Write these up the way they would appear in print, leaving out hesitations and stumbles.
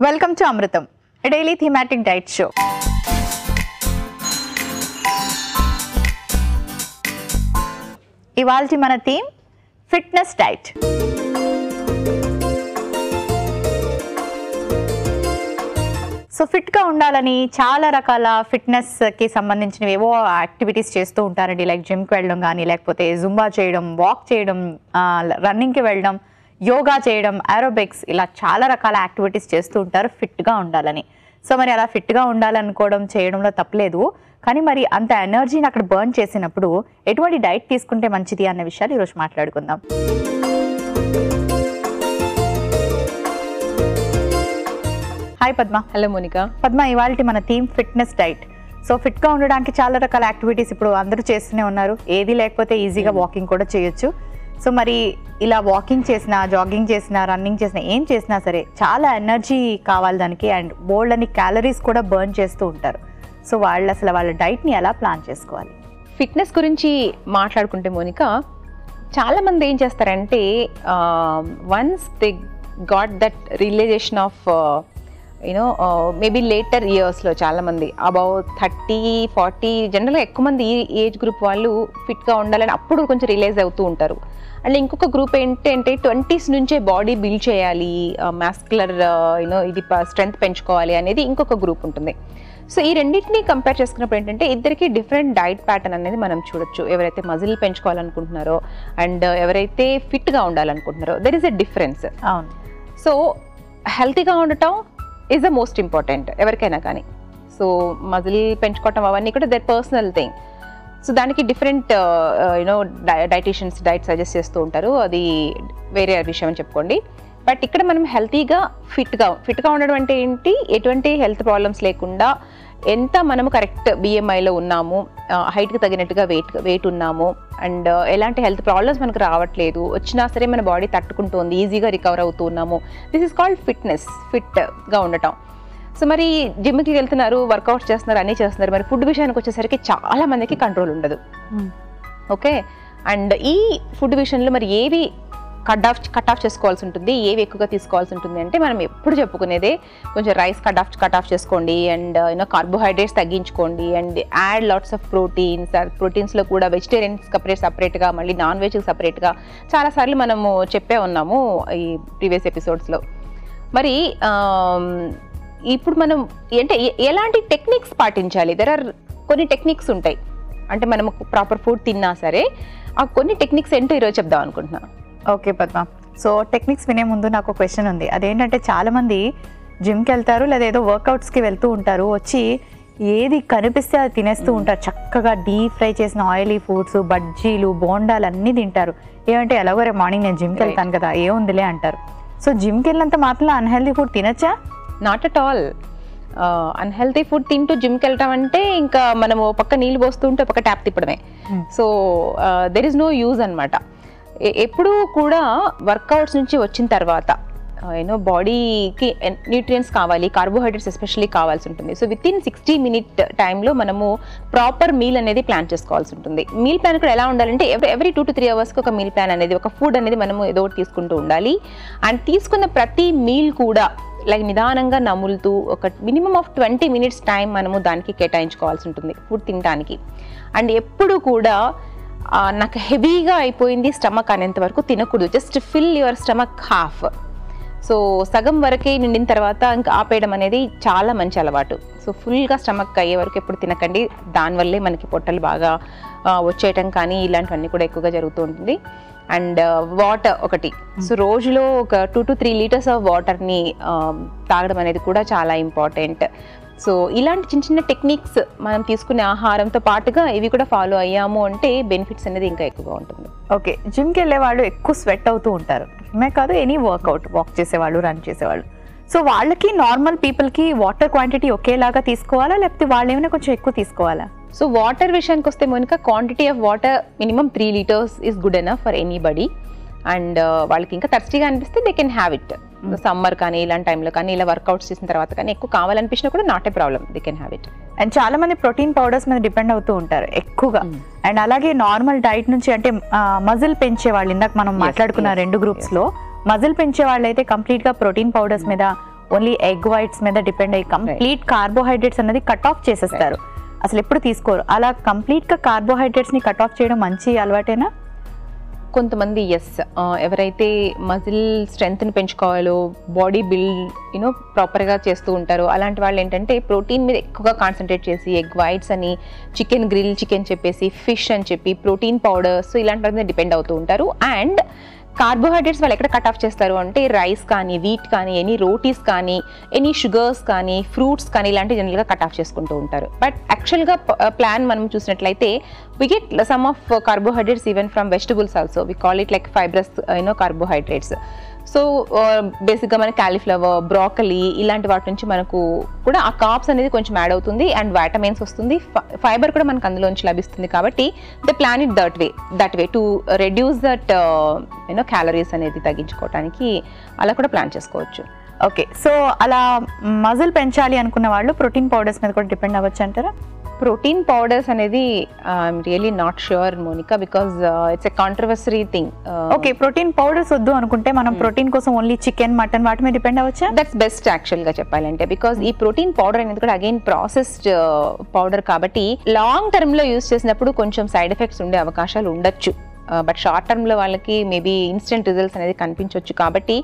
Welcome to Amrutham, daily thematic diet show. ఇవాల్టి మన theme fitness diet. So ఫిట్గా ఉండాలని చాలా రకాల ఫిట్నెస్కి సంబంధించినవి ఏవో యాక్టివిటీస్ చేస్తూ ఉంటారండి. లైక్ జిమ్కి వెళ్ళడం కానీ, లేకపోతే జుంబా చేయడం, వాక్ చేయడం, రన్నింగ్కి వెళ్ళడం, యోగా చేయడం, ఏరోబిక్స్, ఇలా చాలా రకాల యాక్టివిటీస్ చేస్తూ ఉంటారు ఫిట్గా ఉండాలని. సో మరి అలా ఫిట్గా ఉండాలనుకోవడం చేయడంలో తప్పలేదు, కానీ మరి అంత ఎనర్జీని అక్కడ బర్న్ చేసినప్పుడు ఎటువంటి డైట్ తీసుకుంటే మంచిది అన్న విషయాలు ఈరోజు మాట్లాడుకుందాం. హాయ్ పద్మ. హలో మోనికా. పద్మ, ఇవాళ మన థీమ్ ఫిట్నెస్ డైట్. సో ఫిట్గా ఉండడానికి చాలా రకాల యాక్టివిటీస్ ఇప్పుడు అందరూ చేస్తూనే ఉన్నారు. ఏది లేకపోతే ఈజీగా వాకింగ్ కూడా చేయొచ్చు. సో మరి ఇలా వాకింగ్ చేసినా, జాగింగ్ చేసినా, రన్నింగ్ చేసినా, ఏం చేసినా సరే చాలా ఎనర్జీ కావాలి దానికి, అండ్ బోల్డ్ అని క్యాలరీస్ కూడా బర్న్ చేస్తూ ఉంటారు. సో వాళ్ళు అసలు వాళ్ళ డైట్ని ఎలా ప్లాన్ చేసుకోవాలి? ఫిట్నెస్ గురించి మాట్లాడుకుంటే మోనికా, చాలామంది ఏం చేస్తారంటే once they got that realisation of maybe later ఇయర్స్లో చాలామంది అబౌట్ 30-40 జనరల్గా ఎక్కువ మంది ఈ ఏజ్ గ్రూప్ వాళ్ళు ఫిట్గా ఉండాలని అప్పుడు కొంచెం రియలైజ్ అవుతూ ఉంటారు. అండ్ ఇంకొక గ్రూప్ ఏంటంటే 20s నుంచే బాడీ బిల్డ్ చేయాలి, మాస్కులర్ ఇది స్ట్రెంగ్త్ పెంచుకోవాలి అనేది ఇంకొక గ్రూప్ ఉంటుంది. సో ఈ రెండింటిని కంపేర్ చేసుకున్నప్పుడు ఏంటంటే ఇద్దరికి డిఫరెంట్ డైట్ ప్యాటర్న్ అనేది మనం చూడొచ్చు. ఎవరైతే మజిల్ పెంచుకోవాలనుకుంటున్నారో అండ్ ఎవరైతే ఫిట్గా ఉండాలనుకుంటున్నారో దెర్ ఈస్ ఎ డిఫరెన్స్. అవును. సో హెల్తీగా ఉండటం ఈజ్ ద మోస్ట్ ఇంపార్టెంట్ ఎవరికైనా కానీ. సో మజిల్ పెంచుకోవటం అవన్నీ కూడా దర్ పర్సనల్ థింగ్. సో దానికి డిఫరెంట్ డైటీషియన్స్ డైట్ సజెస్ట్ చేస్తూ ఉంటారు, అది వేరే విషయం అని చెప్పుకోండి. బట్ ఇక్కడ మనం హెల్తీగా ఫిట్గా ఉండడం అంటే ఏంటి, ఎటువంటి హెల్త్ ప్రాబ్లమ్స్ లేకుండా ఎంత మనము కరెక్ట్ బిఎంఐలో ఉన్నాము, హైట్కి తగినట్టుగా వెయిట్ ఉన్నాము, అండ్ ఎలాంటి హెల్త్ ప్రాబ్లమ్స్ మనకు రావట్లేదు, వచ్చినా సరే మన బాడీ తట్టుకుంటుంది, ఈజీగా రికవర్ అవుతూ ఉన్నాము. దిస్ ఈస్ కాల్డ్ ఫిట్నెస్, ఫిట్గా ఉండటం. సో మరి జిమ్కి వెళ్తున్నారు, వర్కౌట్స్ చేస్తున్నారు, అన్నీ చేస్తున్నారు, మరి ఫుడ్ విషయానికి వచ్చేసరికి చాలా మందికి కంట్రోల్ ఉండదు. ఓకే, అండ్ ఈ ఫుడ్ విషయంలో మరి ఏవి కట్ ఆఫ్ చేసుకోవాల్సి ఉంటుంది, ఏవి ఎక్కువగా తీసుకోవాల్సి ఉంటుంది అంటే మనం ఎప్పుడు చెప్పుకునేదే కొంచెం రైస్ కట్ ఆఫ్ చేసుకోండి, అండ్ కార్బోహైడ్రేట్స్ తగ్గించుకోండి, అండ్ యాడ్ లాట్స్ ఆఫ్ ప్రోటీన్స్లో కూడా వెజిటేరియన్ సపరేట్గా, మళ్ళీ నాన్ వెజ్ సపరేట్గా చాలాసార్లు మనము చెప్పే ఉన్నాము ఈ ప్రీవియస్ ఎపిసోడ్స్లో. మరి ఇప్పుడు మనం అంటే ఎలాంటి టెక్నిక్స్ పాటించాలి? దెర్ ఆర్ కొన్ని టెక్నిక్స్ ఉంటాయి, అంటే మనము ప్రాపర్ ఫుడ్ తిన్నా సరే ఆ కొన్ని టెక్నిక్స్ ఏంటో ఈరోజు చెప్దాం అనుకుంటున్నాను. ఓకే పద్మ, సో టెక్నిక్స్ వినే ముందు నాకు ఒక క్వశ్చన్ ఉంది. అదేంటంటే చాలామంది జిమ్కి వెళ్తారు లేదా ఏదో వర్కౌట్స్కి వెళ్తూ ఉంటారు, వచ్చి ఏది కనిపిస్తే అది తినేస్తూ ఉంటారు. చక్కగా డీప్ ఫ్రై చేసిన ఆయిలీ ఫుడ్స్, బజ్జీలు, బోండాలు అన్నీ తింటారు. ఏమంటే ఎలాగో రేపు మార్నింగ్ నేను జిమ్కి వెళ్తాను కదా, ఏముందిలే అంటారు. సో జిమ్కి వెళ్ళినంత మాత్రం అన్హెల్దీ ఫుడ్ తినచ్చా? Not at all. Unhealthy food తింటూ జిమ్కి వెళ్ళటం అంటే ఇంకా మనము పక్క నీళ్ళు పోస్తుంటే పక్క ట్యాప్ తిప్పడమే. So there is no use అనమాట. ఎప్పుడూ కూడా వర్కౌట్స్ నుంచి వచ్చిన తర్వాత బాడీకి న్యూట్రియంట్స్ కావాలి, కార్బోహైడ్రేట్స్ ఎస్పెషల్లీ కావాల్సి ఉంటుంది. సో వితిన్ 60 minute టైంలో మనము ప్రాపర్ మీల్ అనేది ప్లాన్ చేసుకోవాల్సి ఉంటుంది. మీల్ ప్లాన్ కూడా ఎలా ఉండాలంటే ఎవ్రీ 2 to 3 అవర్స్కి ఒక మీల్ ప్లాన్ అనేది, ఒక ఫుడ్ అనేది మనము ఏదో ఒకటి తీసుకుంటూ ఉండాలి. అండ్ తీసుకున్న ప్రతి మీల్ కూడా లైక్ నిదానంగా నములుతూ ఒక మినిమం ఆఫ్ 20 minutes టైం మనము దానికి కేటాయించుకోవాల్సి ఉంటుంది ఫుడ్ తినడానికి. అండ్ ఎప్పుడు కూడా నాకు హెవీగా అయిపోయింది స్టమక్ అనేంత వరకు తినకూడదు. Just fill your stomach half. So సగం వరకే నిండిన తర్వాత ఇంకా ఆపేయడం అనేది చాలా మంచి అలవాటు. సో ఫుల్గా స్టమక్ అయ్యే వరకు ఎప్పుడు తినకండి, దానివల్లే మనకి పొట్టలు బాగా వచ్చేయటం కానీ ఇలాంటివన్నీ కూడా ఎక్కువగా జరుగుతూ ఉంటుంది. అండ్ వాటర్ ఒకటి, సో రోజులో ఒక 2 to 3 liters ఆఫ్ వాటర్ని తాగడం అనేది కూడా చాలా ఇంపార్టెంట్. సో ఇలాంటి చిన్న చిన్న టెక్నిక్స్ మనం తీసుకునే ఆహారంతో పాటుగా ఇవి కూడా ఫాలో అయ్యాము అంటే బెనిఫిట్స్ అనేది ఇంకా ఎక్కువగా ఉంటుంది. ఓకే, జిమ్కి వెళ్ళే వాళ్ళు ఎక్కువ స్వెట్ అవుతూ ఉంటారు, మే కాదు ఎనీ వాక్ చేసేవాళ్ళు, రన్ చేసేవాళ్ళు. సో వాళ్ళకి నార్మల్ పీపుల్కి వాటర్ క్వాంటిటీ ఒకేలాగా తీసుకోవాలా, లేకపోతే వాళ్ళు ఏమైనా కొంచెం ఎక్కువ తీసుకోవాలా? సో వాటర్ విషయానికి వస్తే Monika, quantity of water minimum 3 liters is good enough for anybody. And వాళ్ళకి ఇంకా థర్స్టీగా అనిపిస్తే they can have it. Summer కానీ ఇలాంటి టైంలో కానీ ఇలా వర్కౌట్స్ చేసిన తర్వాత కానీ ఎక్కువ కావాలనిపించినా కూడా not a problem, they can have it. And చాలా మంది ప్రోటీన్ పౌడర్స్ మీద డిపెండ్ అవుతూ ఉంటారు ఎక్కువగా. అండ్ అలాగే నార్మల్ డైట్ నుంచి అంటే మజిల్ పెంచే వాళ్ళు, ఇందాక మనం మాట్లాడుకున్న 2 groups లో మజిల్ పెంచే వాళ్ళు అయితే కంప్లీట్ గా ప్రోటీన్ పౌడర్స్ మీద ఓన్లీ ఎగ్ వైట్స్ మీద డిపెండ్ అయ్యి కంప్లీట్ కార్బోహైడ్రేట్స్ అనేది కట్ ఆఫ్ చేసేస్తారు, అసలు ఎప్పుడు తీసుకోరు. అలా కంప్లీట్ గా కార్బోహైడ్రేట్స్ ని కట్ ఆఫ్ చేయడం మంచి అలవాటేనా? కొంతమంది ఎస్, ఎవరైతే మజిల్ స్ట్రెంగ్త్ని పెంచుకోవాలో, బాడీ బిల్డ్ ప్రాపర్గా చేస్తూ ఉంటారో అలాంటి వాళ్ళు ఏంటంటే ప్రోటీన్ మీద ఎక్కువగా కాన్సన్ట్రేట్ చేసి ఎగ్ వైట్స్ అని, చికెన్ గ్రిల్ చికెన్ చెప్పేసి, ఫిష్ అని చెప్పి, ప్రోటీన్ పౌడర్స్ ఇలాంటి వాటి మీద డిపెండ్ అవుతూ ఉంటారు. అండ్ కార్బోహైడ్రేట్స్ వాళ్ళు ఎక్కడ కట్ ఆఫ్ చేస్తారు అంటే రైస్ కానీ, వీట్ కానీ, ఎనీ రోటీస్ కానీ, ఎనీ షుగర్స్ కానీ, ఫ్రూట్స్ కానీ ఇలాంటివి జనరల్గా కట్ ఆఫ్ చేసుకుంటూ ఉంటారు. బట్ యాక్చువల్గా ప్లాన్ మనం చూసినట్లయితే we get some of carbohydrates even from vegetables also. We call it like fibrous carbohydrates. So బేసిక్గా మన క్యాలీఫ్లవర్, బ్రాకలీ ఇలాంటి వాటి నుంచి మనకు కూడా ఆ కార్బ్స్ అనేది కొంచెం యాడ్ అవుతుంది అండ్ వైటమిన్స్ వస్తుంది, ఫైబర్ కూడా మనకు అందులోంచి లభిస్తుంది. కాబట్టి the plan it that way to reduce that calories అనేది తగ్గించుకోవడానికి అలా కూడా ప్లాన్ చేసుకోవచ్చు. ఓకే, సో అలా మజిల్ పెంచాలి అనుకున్న వాళ్ళు ప్రోటీన్ పౌడర్స్ మీద కూడా డిపెండ్ అవ్వచ్చు అంటారా? ప్రోటీన్ పౌడర్స్ అనేది I'm really not sure Monika, because it's a controversy thing. Okay, protein powders వద్దు అనుకుంటే మనం ప్రోటీన్ కోసం ఓన్లీ చికెన్, మటన్ వాటి మీద డిపెండ్ అవ్వచ్చా? దట్స్ బెస్ట్ యాక్చువల్గా చెప్పాలంటే, బికాస్ ఈ ప్రోటీన్ పౌడర్ అనేది కూడా అగైన్ ప్రాసెస్డ్ పౌడర్ కాబట్టి లాంగ్ టర్మ్లో యూస్ చేసినప్పుడు కొంచెం సైడ్ ఎఫెక్ట్స్ ఉండే అవకాశాలు ఉండొచ్చు. బట్ షార్ట్ టర్మ్లో వాళ్ళకి మేబీ ఇన్స్టెంట్ రిజల్ట్స్ అనేది కనిపించవచ్చు. కాబట్టి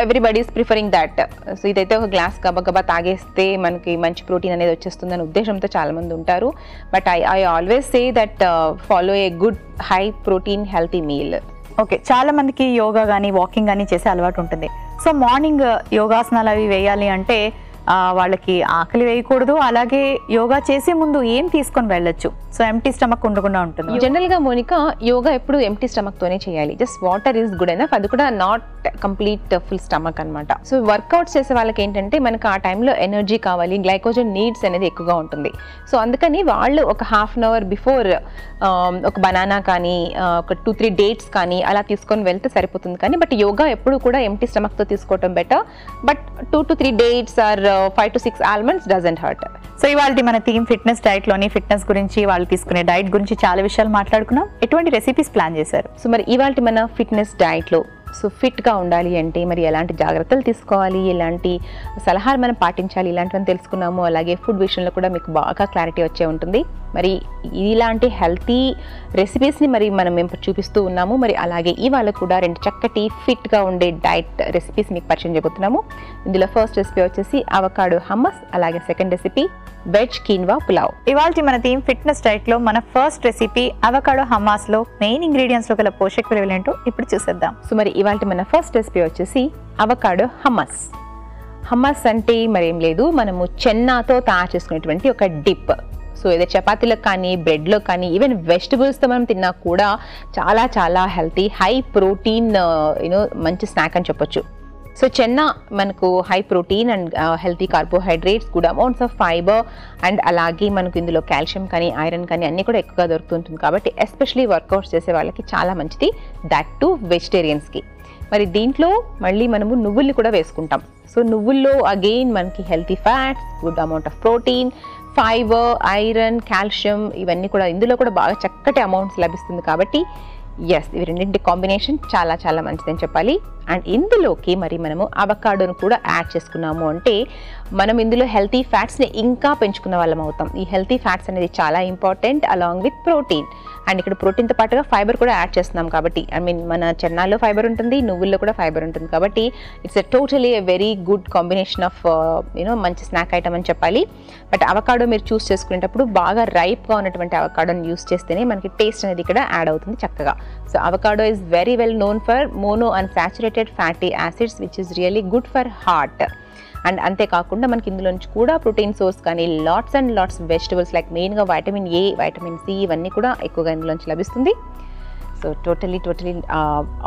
everybody is preferring that. So ఇదైతే ఒక గ్లాస్ గబగబా తాగేస్తే మనకి మంచి ప్రోటీన్ అనేది వచ్చేస్తుందని ఉద్దేశంతో చాలామంది ఉంటారు. But I always say that follow a good high protein healthy meal. Okay, చాలా మందికి యోగా కానీ వాకింగ్ కానీ చేసే అలవాటు ఉంటుంది. సో మార్నింగ్ యోగాసనాలు అవి వేయాలి అంటే వాళ్ళకి ఆకలి వేయకూడదు, అలాగే యోగా చేసే ముందు ఏం తీసుకొని వెళ్ళొచ్చు? సో ఎంటీ స్టమక్ ఉండకుండా ఉంటుంది. జనరల్ గా మోనికా యోగా ఎప్పుడు ఎంటీ స్టమక్ తోనే చేయాలి. Just water is good enough, అది కూడా నాట్ కంప్లీట్ ఫుల్ స్టమక్ అనమాట. సో వర్కౌట్స్ చేసే వాళ్ళకి ఏంటంటే మనకు ఆ టైంలో ఎనర్జీ కావాలి, గ్లైకోజన్ నీడ్స్ అనేది ఎక్కువగా ఉంటుంది. సో అందుకని వాళ్ళు ఒక హాఫ్ అన్ అవర్ బిఫోర్ ఒక బనానా కానీ, ఒక 2-3 డేట్స్ కానీ అలా తీసుకొని వెళ్తే సరిపోతుంది. కానీ బట్ యోగా ఎప్పుడు కూడా ఎంటీ స్టమక్ తో తీసుకోవటం better. But 2-3 dates are 5-6 almonds doesn't hurt. So ఇవాళ మన థీమ్ ఫిట్నెస్ డైట్ లోని ఫిట్నెస్ గురించి, వాళ్ళు తీసుకునే డైట్ గురించి చాలా విషయాలు మాట్లాడుకున్నాం. ఎటువంటి రెసిపీస్ ప్లాన్ చేశారు? సో మరి ఇవాళ మన ఫిట్నెస్ డైట్ లో సో ఫిట్గా ఉండాలి అంటే మరి ఎలాంటి జాగ్రత్తలు తీసుకోవాలి, ఎలాంటి సలహాలు మనం పాటించాలి, ఇలాంటివన్నీ తెలుసుకున్నాము. అలాగే ఫుడ్ విషయంలో కూడా మీకు బాగా క్లారిటీ వచ్చే ఉంటుంది. మరి ఇలాంటి హెల్తీ రెసిపీస్ని మరి మనం చూపిస్తూ ఉన్నాము. మరి అలాగే ఇవాళ కూడా 2 చక్కటి ఫిట్గా ఉండే డైట్ రెసిపీస్ మీకు పరిచయం చేయబోతున్నాము. ఇందులో ఫస్ట్ రెసిపీ వచ్చేసి అవకాడో హమ్మస్, అలాగే second recipe veg quinoa pulao. ఇవాళ మన థీమ్ ఫిట్నెస్ డైట్ లో మన ఫస్ట్ రెసిపీ అవకాడో హమ్మాస్ లో మెయిన్ ఇంగ్రీడియంట్స్ లో గల పోషక విలువలు ఏంటో ఇప్పుడు చూసేద్దాం. సో మరి ఇవాళ మన ఫస్ట్ రెసిపీ వచ్చేసి అవకాడో హమ్మస్. హమ్మస్ అంటే మరేం లేదు, మనము చెన్నాతో తయారు చేసుకునేటువంటి ఒక డిప్. సో ఏదో చపాతీలకు కానీ, బ్రెడ్లో కానీ, ఈవెన్ వెజిటబుల్స్తో మనం తిన్నా కూడా చాలా చాలా హెల్తీ, హై ప్రోటీన్ మంచి స్నాక్ అని చెప్పొచ్చు. సో చెన్నా మనకు high protein and healthy carbohydrates, good amounts of fibre and అలాగే మనకు ఇందులో కాల్షియం కానీ, ఐరన్ కానీ అన్నీ కూడా ఎక్కువగా దొరుకుతుంటుంది. కాబట్టి ఎస్పెషలీ వర్కౌట్స్ చేసే వాళ్ళకి చాలా మంచిది, దట్ టు వెజిటేరియన్స్కి. మరి దీంట్లో మళ్ళీ మనము నువ్వుల్ని కూడా వేసుకుంటాం. సో నువ్వుల్లో అగైన్ మనకి healthy fats, good amount of protein, fibre, iron, calcium ఇవన్నీ కూడా ఇందులో కూడా బాగా చక్కటి అమౌంట్స్ లభిస్తుంది. కాబట్టి ఎస్, ఇవి రెండింటి కాంబినేషన్ చాలా చాలా మంచిదని చెప్పాలి. అండ్ ఇందులోకి మరి మనము అవకాడోను కూడా యాడ్ చేసుకున్నాము అంటే మనం ఇందులో హెల్తీ ఫ్యాట్స్ని ఇంకా పెంచుకున్న వాళ్ళం అవుతాం. ఈ హెల్తీ ఫ్యాట్స్ అనేది చాలా important along with protein. And ఇక్కడ ప్రోటీన్తో పాటుగా ఫైబర్ కూడా యాడ్ చేస్తున్నాం కాబట్టి మన చెన్నాల్లో ఫైబర్ ఉంటుంది, నువ్వుల్లో కూడా ఫైబర్ ఉంటుంది. కాబట్టి it's totally a very good combination of మంచి స్నాక్ ఐటమ్ అని చెప్పాలి. బట్ అవకాడో మీరు చూస్ చేసుకునేటప్పుడు బాగా రైప్గా ఉన్నటువంటి అవకాడోని యూస్ చేస్తేనే మనకి టేస్ట్ అనేది ఇక్కడ యాడ్ అవుతుంది చక్కగా. So avocado is very well known for mono unsaturated fatty acids which is really good for heart. And అంతేకాకుండా మనకి ఇందులో నుంచి కూడా ప్రోటీన్ సోర్స్ కానీ, LADS and lots vegetables like మెయిన్గా వైటమిన్ ఏ, వైటమిన్ సి ఇవన్నీ కూడా ఎక్కువగా ఇందులోంచి లభిస్తుంది. So totally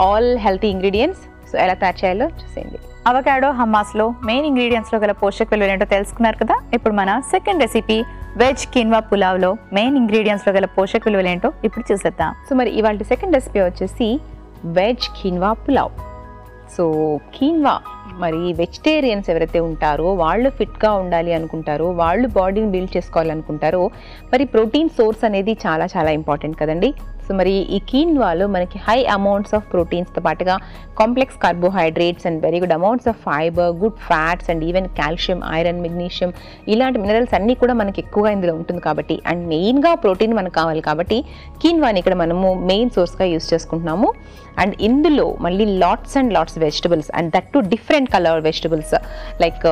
all healthy ingredients. So ఎలా తయారు చేయాలో చూసేయండి. అవకాడో హమ్మాస్లో మెయిన్ ఇంగ్రీడియంట్స్లో గల పోషక విలువలు ఏంటో తెలుసుకున్నారు కదా. ఇప్పుడు మన సెకండ్ రెసిపీ వెజ్ కీన్వా పులావ్లో మెయిన్ ఇంగ్రీడియంట్స్లో గల పోషక విలువలు ఏంటో ఇప్పుడు చూసేద్దాం. సో మరి ఇవాళ సెకండ్ రెసిపీ వచ్చేసి veg quinoa pulao. So quinoa మరి వెజిటేరియన్స్ ఎవరైతే ఉంటారో వాళ్ళు ఫిట్గా ఉండాలి అనుకుంటారో, వాళ్ళు బాడీని బిల్డ్ చేసుకోవాలనుకుంటారో, మరి ప్రోటీన్ సోర్స్ అనేది చాలా చాలా ఇంపార్టెంట్ కదండి. సో మరి ఈ కీన్వాలో మనకి హై అమౌంట్స్ ఆఫ్ ప్రోటీన్స్తో పాటుగా complex carbohydrates and very good amounts of fibre, good fats and even calcium, iron, magnesium ఇలాంటి మినరల్స్ అన్నీ కూడా మనకి ఎక్కువగా ఇందులో ఉంటుంది కాబట్టి, అండ్ మెయిన్గా ప్రోటీన్ మనకు కావాలి కాబట్టి కీన్వాని ఇక్కడ మనము మెయిన్ సోర్స్గా యూస్ చేసుకుంటున్నాము. అండ్ ఇందులో మళ్ళీ lots and lots vegetables, and that to different colour vegetables like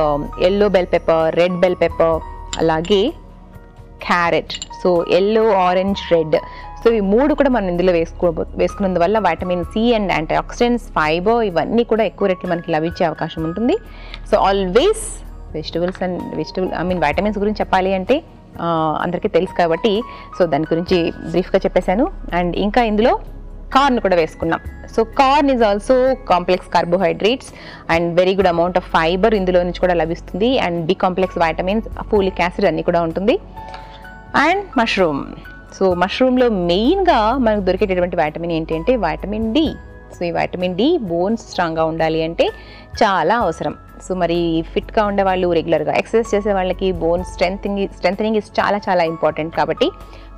yellow bell pepper, red bell pepper, అలాగే carrot. So yellow, orange, red. So ఈ 3 కూడా మనం ఇందులో వేసుకున్నందువల్ల vitamin C and antioxidants, fibre ఇవన్నీ కూడా ఎక్కువ రెట్లు మనకి లభించే అవకాశం ఉంటుంది. సో ఆల్వేస్ వైటమిన్స్ గురించి చెప్పాలి అంటే అందరికీ తెలుసు కాబట్టి సో దాని గురించి బ్రీఫ్గా చెప్పేశాను. అండ్ ఇంకా ఇందులో కార్న్ కూడా వేసుకున్నాం. So corn is also complex carbohydrates and very good amount of fibre ఇందులో నుంచి కూడా లభిస్తుంది. And B complex vitamins, folic acid అన్నీ కూడా ఉంటుంది. And mushroom. సో మష్రూమ్లో మెయిన్గా మనకు దొరికేటటువంటి వైటమిన్ ఏంటి అంటే వైటమిన్ డి. సో ఈ వైటమిన్ డి బోన్స్ స్ట్రాంగ్గా ఉండాలి అంటే చాలా అవసరం. సో మరి ఫిట్గా ఉండే వాళ్ళు, రెగ్యులర్గా ఎక్సర్సైజ్ చేసే వాళ్ళకి బోన్స్ స్ట్రెంథనింగ్ ఇస్ చాలా చాలా ఇంపార్టెంట్ కాబట్టి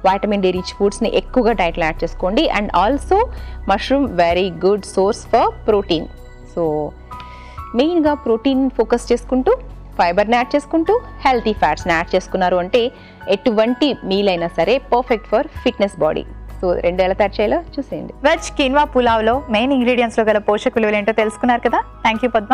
వైటమిన్ డి రిచ్ ఫుడ్స్ని ఎక్కువగా డైట్లో యాడ్ చేసుకోండి. And also mushroom very good source for protein. So మెయిన్గా ప్రోటీన్ ఫోకస్ చేసుకుంటూ, ఫైబర్ని యాడ్ చేసుకుంటూ, హెల్తీ ఫ్యాట్స్ని యాడ్ చేసుకున్నారు అంటే ఎటువంటి మీల్ అయినా సరే perfect for fitness body. So 2 ఎలా తయారు చేయాలో చూసేయండి. వెజ్ కీన్వా పులావ్లో మెయిన్ ఇంగ్రీడియంట్స్లో గల పోషక విలువలు ఏంటో తెలుసుకున్నారు కదా. Thank you Padma.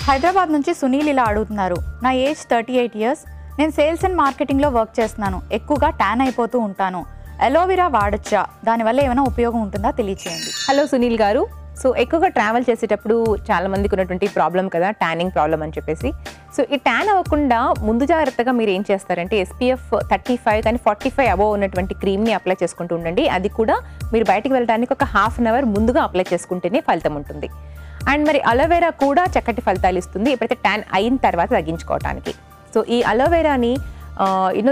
హైదరాబాద్ నుంచి సునీల్ ఇలా అడుగుతున్నారు. నా ఏజ్ 38 years. నేను సేల్స్ అండ్ మార్కెటింగ్లో వర్క్ చేస్తున్నాను. ఎక్కువగా ట్యాన్ అయిపోతూ ఉంటాను. అలోవెరా వాడచ్చా? దానివల్ల ఏమైనా ఉపయోగం ఉంటుందా తెలియచేయండి. హలో సునీల్ గారు. సో ఎక్కువగా ట్రావెల్ చేసేటప్పుడు చాలా మందికి ఉన్నటువంటి ప్రాబ్లం కదా, ట్యానింగ్ ప్రాబ్లం అని చెప్పేసి. సో ఈ ట్యాన్ అవ్వకుండా ముందు జాగ్రత్తగా మీరు ఏం చేస్తారంటే SPF 35 కానీ 45 అబోవ్ ఉన్నటువంటి క్రీమ్ని అప్లై చేసుకుంటూ ఉండండి. అది కూడా మీరు బయటికి వెళ్ళడానికి ఒక ½ an hour ముందుగా అప్లై చేసుకుంటేనే ఫలితం ఉంటుంది. అండ్ మరి అలోవెరా కూడా చక్కటి ఫలితాలు ఇస్తుంది ఎప్పుడైతే ట్యాన్ అయిన తర్వాత తగ్గించుకోవడానికి. సో ఈ అలోవెరాని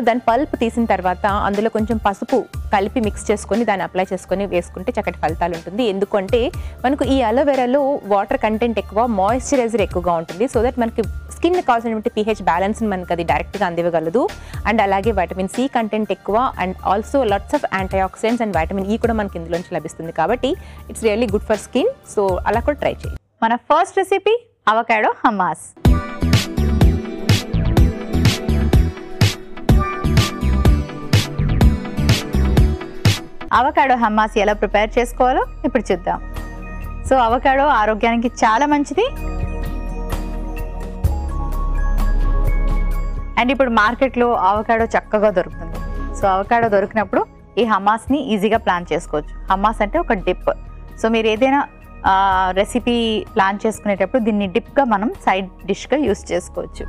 దాని పల్ప్ తీసిన తర్వాత అందులో కొంచెం పసుపు కలిపి మిక్స్ చేసుకొని దాన్ని అప్లై చేసుకొని వేసుకుంటే చక్కటి ఫలితాలు ఉంటుంది. ఎందుకంటే మనకు ఈ అలోవెరాలో వాటర్ కంటెంట్ ఎక్కువ, మాయిశ్చరైజర్ ఎక్కువగా ఉంటుంది. సో దట్ మనకి స్కిన్ కావాల్సినటువంటి pH బ్యాలెన్స్ని మనకి అది డైరెక్ట్గా అందివ్వగలదు. అండ్ అలాగే వైటమిన్ సి కంటెంట్ ఎక్కువ, and also lots of antioxidants and vitamin E కూడా మనకి ఇందులోంచి లభిస్తుంది కాబట్టి it's really good for skin. So అలా కూడా ట్రై చేయండి. మన first recipe avocado hummus. Avocado hummus ఎలా ప్రిపేర్ చేసుకోవాలో ఇప్పుడు చూద్దాం. సో అవకాడో ఆరోగ్యానికి చాలా మంచిది. అండ్ ఇప్పుడు మార్కెట్లో అవకాడో చక్కగా దొరుకుతుంది. సో అవకాడో దొరికినప్పుడు ఈ హమ్మాస్ని ఈజీగా ప్లాన్ చేసుకోవచ్చు. హమ్మాస్ అంటే ఒక డిప్. సో మీరు ఏదైనా రెసిపీ ప్లాన్ చేసుకునేటప్పుడు దీన్ని డిప్గా మనం సైడ్ డిష్గా యూస్ చేసుకోవచ్చు.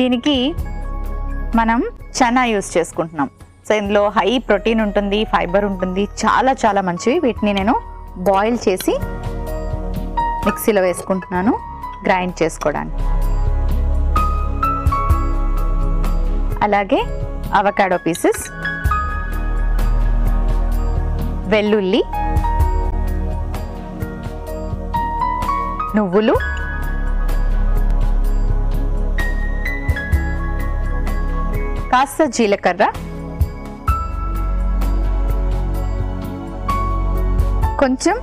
దీనికి మనం చనా యూస్ చేసుకుంటున్నాం. సో ఇందులో హై ప్రోటీన్ ఉంటుంది, ఫైబర్ ఉంటుంది, చాలా చాలా మంచివి. వీటిని నేను బాయిల్ చేసి మిక్సీలో వేసుకుంటున్నాను గ్రైండ్ చేసుకోవడానికి. అలాగే అవకాడో పీసెస్, వెల్లుల్లి, నువ్వులు, కాస్త జీలకర్ర, కొంచెం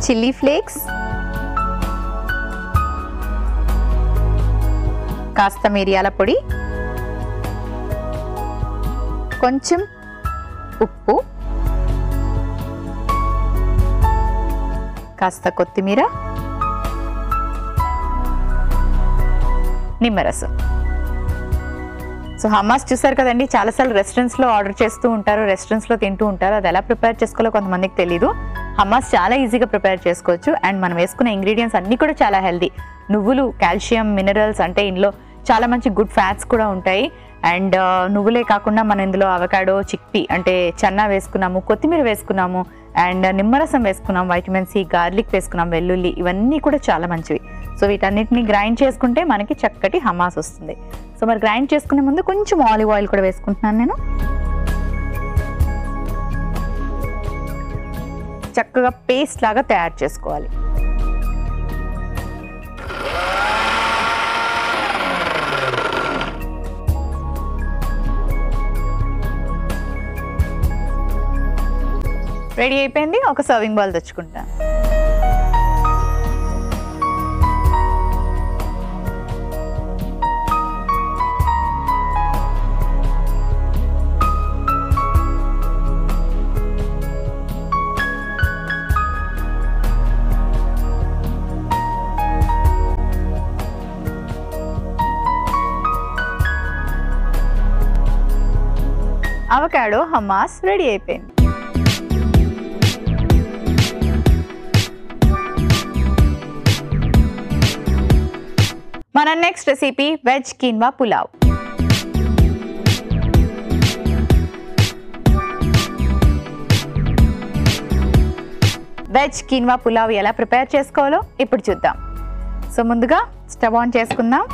చిల్లీ ఫ్లేక్స్, కాస్త మిరియాల పొడి, కొంచెం ఉప్పు, కాస్త కొత్తిమీర, నిమ్మరసం. సో హమ్మాస్ చూసారు కదండి, చాలాసార్లు రెస్టారెంట్స్లో ఆర్డర్ చేస్తూ ఉంటారు, రెస్టారెంట్స్లో తింటూ ఉంటారు. అది ఎలా ప్రిపేర్ చేసుకోవాలో కొంతమందికి తెలీదు. హమ్మాస్ చాలా ఈజీగా ప్రిపేర్ చేసుకోవచ్చు. అండ్ మనం వేసుకునే ఇంగ్రీడియంట్స్ అన్నీ కూడా చాలా హెల్దీ. నువ్వులు కాల్షియం, మినరల్స్, అంటే ఇందులో చాలా మంచి గుడ్ ఫ్యాట్స్ కూడా ఉంటాయి. అండ్ నువ్వులే కాకుండా మనం ఇందులో అవకాడో, చిక్పీ అంటే చన్నా వేసుకున్నాము, కొత్తిమీర వేసుకున్నాము, అండ్ నిమ్మరసం వేసుకున్నాం, వైటమిన్ సి, గార్లిక్ వేసుకున్నాం, వెల్లుల్లి, ఇవన్నీ కూడా చాలా మంచివి. సో వీటన్నిటిని గ్రైండ్ చేసుకుంటే మనకి చక్కటి హమ్మాస్ వస్తుంది. సో మరి గ్రైండ్ చేసుకునే ముందు కొంచెం ఆలివ్ ఆయిల్ కూడా వేసుకుంటున్నాను నేను. చక్కగా పేస్ట్ లాగా తయారు చేసుకోవాలి. రెడీ అయిపోయింది. ఒక సర్వింగ్ బౌల్ తెచ్చుకుంటాను. అవకాడో హమాస్ రెడీ అయిపోయింది. మన next recipe veg quinoa pulao. Veg quinoa pulao ఎలా ప్రిపేర్ చేసుకోవాలో ఇప్పుడు చూద్దాం. సో ముందుగా స్టవ్ ఆన్ చేసుకుందాం.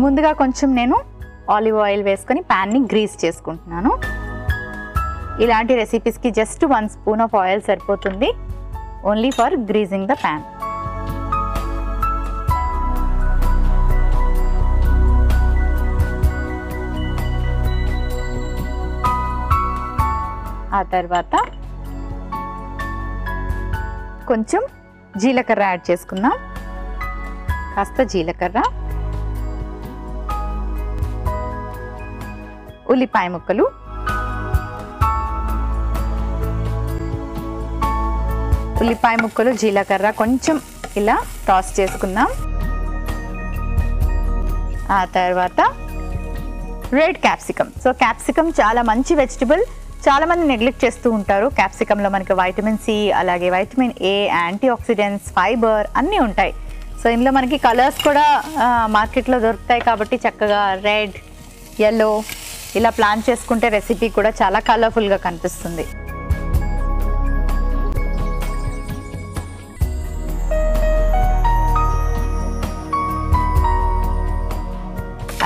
ముందుగా కొంచెం నేను ఆలివ్ ఆయిల్ వేసుకొని ప్యాన్ని గ్రీస్ చేసుకుంటున్నాను. ఇలాంటి రెసిపీస్కి జస్ట్ 1 స్పూన్ ఆఫ్ ఆయిల్ సరిపోతుంది, only for greasing the pan. ఆ తర్వాత కొంచెం జీలకర్ర యాడ్ చేసుకుందాం. కాస్త జీలకర్ర, ఉల్లిపాయ ముక్కలు, జీలకర్ర కొంచెం ఇలా టాస్ చేసుకుందాం. ఆ తర్వాత రెడ్ క్యాప్సికమ్. సో క్యాప్సికమ్ చాలా మంచి వెజిటబుల్, చాలా మంది నెగ్లెక్ట్ చేస్తూ ఉంటారు. క్యాప్సికంలో మనకి వైటమిన్ సి, అలాగే vitamin A, antioxidants, fibre అన్నీ ఉంటాయి. సో ఇందులో మనకి కలర్స్ కూడా మార్కెట్లో దొరుకుతాయి కాబట్టి చక్కగా రెడ్, yellow ఇలా ప్లాన్ చేసుకుంటే రెసిపీ కూడా చాలా కలర్ఫుల్గా కనిపిస్తుంది.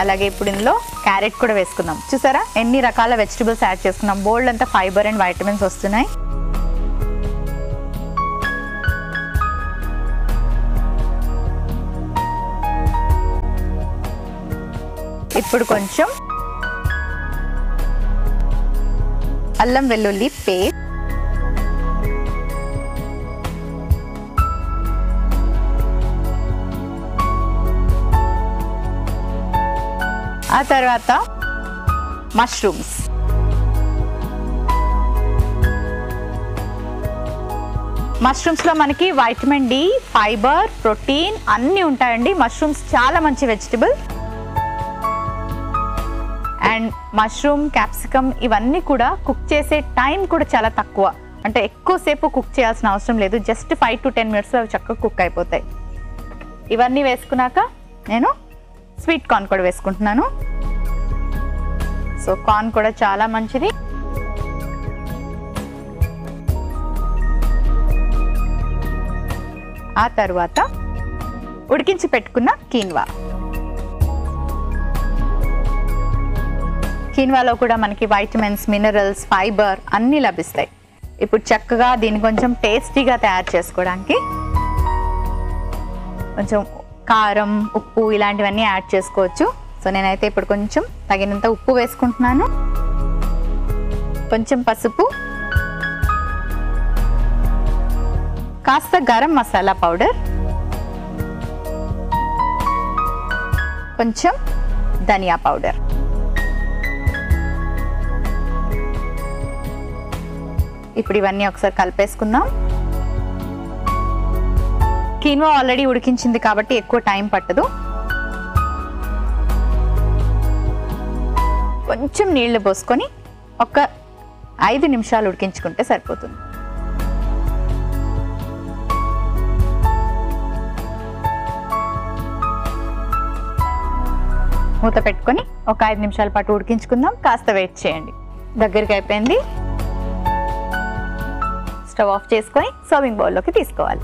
అలాగే ఇప్పుడు ఇందులో క్యారెట్ కూడా వేసుకుందాం. చూసారా ఎన్ని రకాల వెజిటబుల్స్ యాడ్ చేసుకున్నాం. బోల్డ్ అంతా ఫైబర్ అండ్ వైటమిన్స్ వస్తున్నాయి. ఇప్పుడు కొంచెం అల్లం వెల్లుల్లి పేస్ట్, ఆ తర్వాత మష్రూమ్స్, మష్రూమ్స్లో మనకి వైటమిన్ డి, ఫైబర్, ప్రోటీన్ అన్నీ ఉంటాయండి. మష్రూమ్స్ చాలా మంచి వెజిటబుల్. అండ్ మష్రూమ్, క్యాప్సికమ్ ఇవన్నీ కూడా కుక్ చేసే టైం కూడా చాలా తక్కువ, అంటే ఎక్కువసేపు కుక్ చేయాల్సిన అవసరం లేదు. జస్ట్ 5 to 10 minutes అవి చక్కగా కుక్ అయిపోతాయి. ఇవన్నీ వేసుకున్నాక నేను స్వీట్ కార్న్ కూడా వేసుకుంటున్నాను. సో కార్న్ కూడా చాలా మంచిది. ఆ తర్వాత ఉడికించి పెట్టుకున్న కీన్వా. కీన్వాలో కూడా మనకి వైటమిన్స్, మినరల్స్, ఫైబర్ అన్నీ లభిస్తాయి. ఇప్పుడు చక్కగా దీన్ని కొంచెం టేస్టీగా తయారు చేసుకోవడానికి కొంచెం కారం, ఉప్పు ఇలాంటివన్నీ యాడ్ చేసుకోవచ్చు. సో నేనైతే ఇప్పుడు కొంచెం తగినంత ఉప్పు వేసుకుంటున్నాను, కొంచెం పసుపు, కాస్త గరం మసాలా పౌడర్, కొంచెం ధనియా పౌడర్. ఇప్పుడు ఇవన్నీ ఒకసారి కలిపేసుకుందాం. కీన్వా ఆల్రెడీ ఉడికించింది కాబట్టి ఎక్కువ టైం పట్టదు. కొంచెం నీళ్లు పోసుకొని ఒక 5 నిమిషాలు ఉడికించుకుంటే సరిపోతుంది. మూత పెట్టుకొని ఒక 5 నిమిషాల పాటు ఉడికించుకుందాం. కాస్త వెయిట్ చేయండి. దగ్గరికి అయిపోయింది. స్టవ్ ఆఫ్ చేసుకొని సర్వింగ్ బౌల్లోకి తీసుకోవాలి.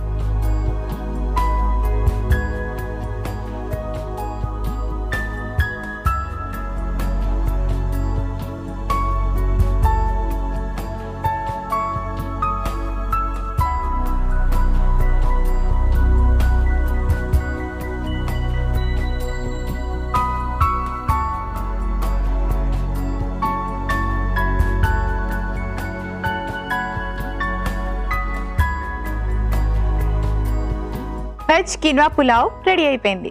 వెజ్ కిన్వా పులావ్ రెడీ అయిపోయింది.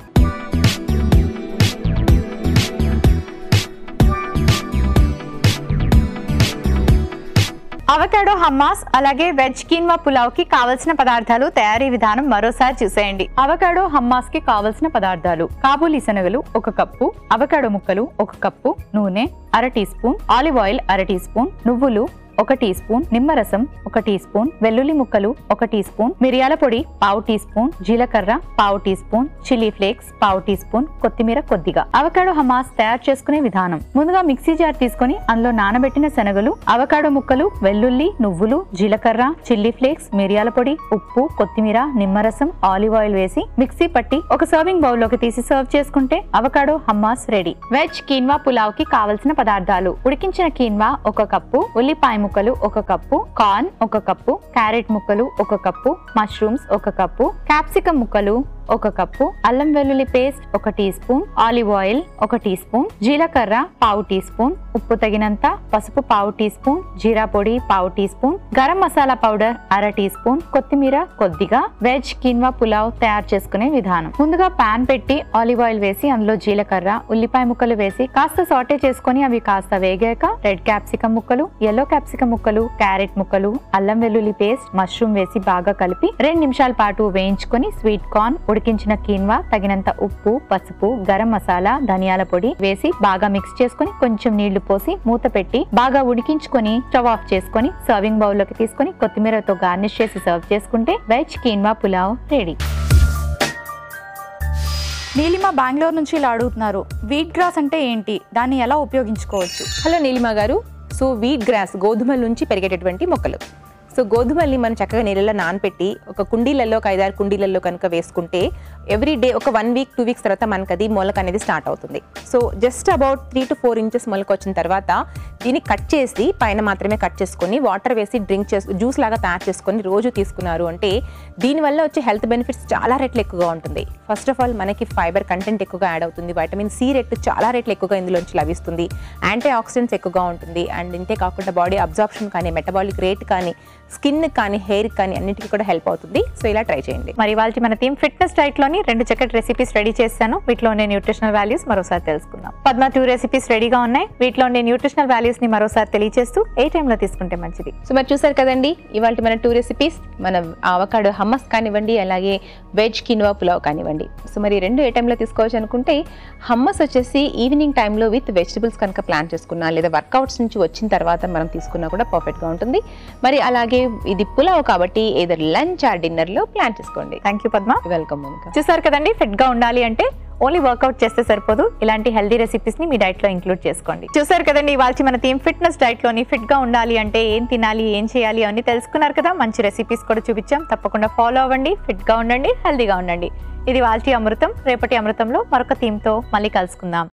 అవకాడో హమ్మాస్ అలాగే వెజ్ కీన్వా పులావ్ కి కావలసిన పదార్థాలు, తయారీ విధానం మరోసారి చూసేయండి. అవకాడో హమ్మాస్ కి కావలసిన పదార్థాలు: కాబూలీ శనగలు 1 కప్పు, అవకాడో ముక్కలు 1 కప్పు, నూనె 1/2 teaspoon, olive oil 1/2 teaspoon, నువ్వులు 1 టీ స్పూన్, నిమ్మరసం 1 టీ స్పూన్, వెల్లుల్లి ముక్కలు 1 టీ స్పూన్, మిరియాల పొడి 1/2 టీ స్పూన్, జీలకర్ర 1/2 teaspoon, chilli flakes 1/2 teaspoon, కొత్తిమీర కొద్దిగా. అవకాడో హమాస్ తయారు చేసుకునే విధానం: ముందుగా మిక్సీ జార్ తీసుకొని అందులో నానబెట్టిన శనగలు, అవకాడో ముక్కలు, వెల్లుల్లి, నువ్వులు, జీలకర్ర, చిల్లీ ఫ్లేక్స్, మిరియాల పొడి, ఉప్పు, కొత్తిమీర, నిమ్మరసం, ఆలివ్ ఆయిల్ వేసి మిక్సీ పట్టి ఒక సర్వింగ్ బౌల్ లోకి తీసి సర్వ్ చేసుకుంటే avocado hummus ready. Veg quinoa pulao కి కావలసిన పదార్థాలు: ఉడికించిన కీన్వా 1 కప్పు, ఉల్లిపాయ ముక్కలు 1 కప్పు, కార్న్ 1 కప్పు, క్యారెట్ ముక్కలు 1 కప్పు, మష్రూమ్స్ 1 కప్పు, క్యాప్సికమ్ ముక్కలు 1 కప్పు, అల్లం వెల్లుల్లి paste 1 teaspoon, olive oil 1 teaspoon, జీలకర్ర 1/2 టీ స్పూన్, ఉప్పు తగినంత, పసుపు 1/2 టీ స్పూన్, జీరా పొడి 1/2 teaspoon, garam masala powder 1/2 teaspoon, కొత్తిమీర కొద్దిగా. వెజ్ కీన్వా పులావ్ తయారు చేసుకునే విధానం: ముందుగా పాన్ పెట్టి ఆలివ్ ఆయిల్ వేసి అందులో జీలకర్ర, ఉల్లిపాయ ముక్కలు వేసి కాస్త సాటే చేసుకుని అవి కాస్త వేగాక రెడ్ క్యాప్సికమ్ ముక్కలు, ఎల్లో క్యాప్సికమ్ ముక్కలు, క్యారెట్ ముక్కలు, అల్లం వెల్లుల్లి పేస్ట్, మష్రూమ్ వేసి బాగా కలిపి 2 నిమిషాల పాటు వేయించుకొని స్వీట్ కార్న్, ఉడికించిన కీన్వా, తగినంత ఉప్పు, పసుపు, గరం మసాలా, ధనియాల పొడి వేసి బాగా మిక్స్ చేసుకుని కొంచెం నీళ్లు పోసి మూత పెట్టి బాగా ఉడికించుకొని స్టవ్ ఆఫ్ చేసుకుని సర్వింగ్ బౌల్ లోకి తీసుకుని కొత్తిమీరతో గార్నిష్ చేసి సర్వ్ చేసుకుంటే veg quinoa pulao ready. Neelima Bengaluru నుంచి ఇలా అడుగుతున్నారు, వీట్ గ్రాస్ అంటే ఏంటి, దాన్ని ఎలా ఉపయోగించుకోవచ్చు? హలో నీలిమ గారు. సో వీట్ గ్రాస్ గోధుమల నుంచి పెరిగేటటువంటి మొక్కలు. సో గోధుమల్ని మనం చక్కగా నీళ్ళలో నానపెట్టి ఒక కుండీలలో, ఒక 5-6 కుండీలలో కనుక వేసుకుంటే ఎవ్రీ డే ఒక 1 వీక్ 2 వీక్స్ తర్వాత మనకు అది మొలక అనేది స్టార్ట్ అవుతుంది. So just about 3 to 4 inches మొలక వచ్చిన తర్వాత దీన్ని కట్ చేసి పైన మాత్రమే కట్ చేసుకొని వాటర్ వేసి జ్యూస్ లాగా తయారు చేసుకొని రోజు తీసుకున్నారు అంటే దీనివల్ల వచ్చే హెల్త్ బెనిఫిట్స్ చాలా రెట్లు ఎక్కువగా ఉంటుంది. ఫస్ట్ ఆఫ్ ఆల్ మనకి ఫైబర్ కంటెంట్ ఎక్కువగా యాడ్ అవుతుంది, వైటమిన్ సి రేట్ చాలా రెట్లు ఎక్కువగా ఇందులోంచి లభిస్తుంది, యాంటీ ఆక్సిడెంట్స్ ఎక్కువగా ఉంటుంది, అండ్ ఇంతే కాకుండా బాడీ అబ్జార్ప్షన్ కానీ, మెటబాలిక్ రేట్ కానీ, స్కిన్ కానీ, హెయిర్ కానీ అన్నిటికీ కూడా హెల్ప్ అవుతుంది. సో ఇలా ట్రై చేయండి. మరి వాళ్ళ మన థీమ్ ఫిట్నెస్ డైట్ లోని 2 చక్కటి రెసిపీస్ రెడీ చేశాను. వీటిలో ఉండే న్యూట్రిషనల్ వాల్యూస్ మరోసారి తెలుసుకుందాం. పద్మ 2 రెసిపీస్ రెడీగా ఉన్నాయి. వీటిలో ఉండే న్యూట్రిషనల్ వాల్యూస్ ని మరోసారి తెలియజేస్తూ ఏ టైంలో తీసుకుంటే మంచిది? సో మరి చూసారు కదండి ఇవాళ మన 2 రెసిపీస్, మన అవకాడో హమ్మస్ కానివ్వండి, అలాగే వెజ్ కిన్వా పులావ్ కానివ్వండి. సో మరి 2 ఏ టైంలో తీసుకోవచ్చు అనుకుంటే హమ్మస్ వచ్చేసి ఈవినింగ్ టైంలో విత్ వెజిటబుల్స్ కనుక ప్లాన్ చేసుకున్నా లేదా వర్కౌట్స్ నుంచి వచ్చిన తర్వాత మనం తీసుకున్నా కూడా పర్ఫెక్ట్గా ఉంటుంది. మరి అలాగే ఇది పులావ్ కాబట్టి ఏదర్ లంచ్ ఆ డిన్నర్ లో ప్లాన్ చేసుకోండి. Thank you Padma. వెల్కమ్. చూసారు కదండి, ఫిట్ గా ఉండాలి అంటే ఓన్లీ వర్కౌట్ చేస్తే సరిపోదు, ఇలాంటి హెల్దీ రెసిపీస్ ని మీ డైట్ లో ఇంక్లూడ్ చేసుకోండి. చూసారు కదండి, ఇవాళ మన థీమ్ ఫిట్నెస్ డైట్ లోని ఫిట్ గా ఉండాలి అంటే ఏం తినాలి, ఏం చేయాలి అవన్నీ తెలుసుకున్నారు కదా. మంచి రెసిపీస్ కూడా చూపించాం, తప్పకుండా ఫాలో అవ్వండి, ఫిట్ గా ఉండండి, హెల్దీగా ఉండండి. ఇది వాళ్ళ అమృతం. రేపటి అమృతంలో మరొక థీమ్ తో మళ్ళీ కలుసుకుందాం.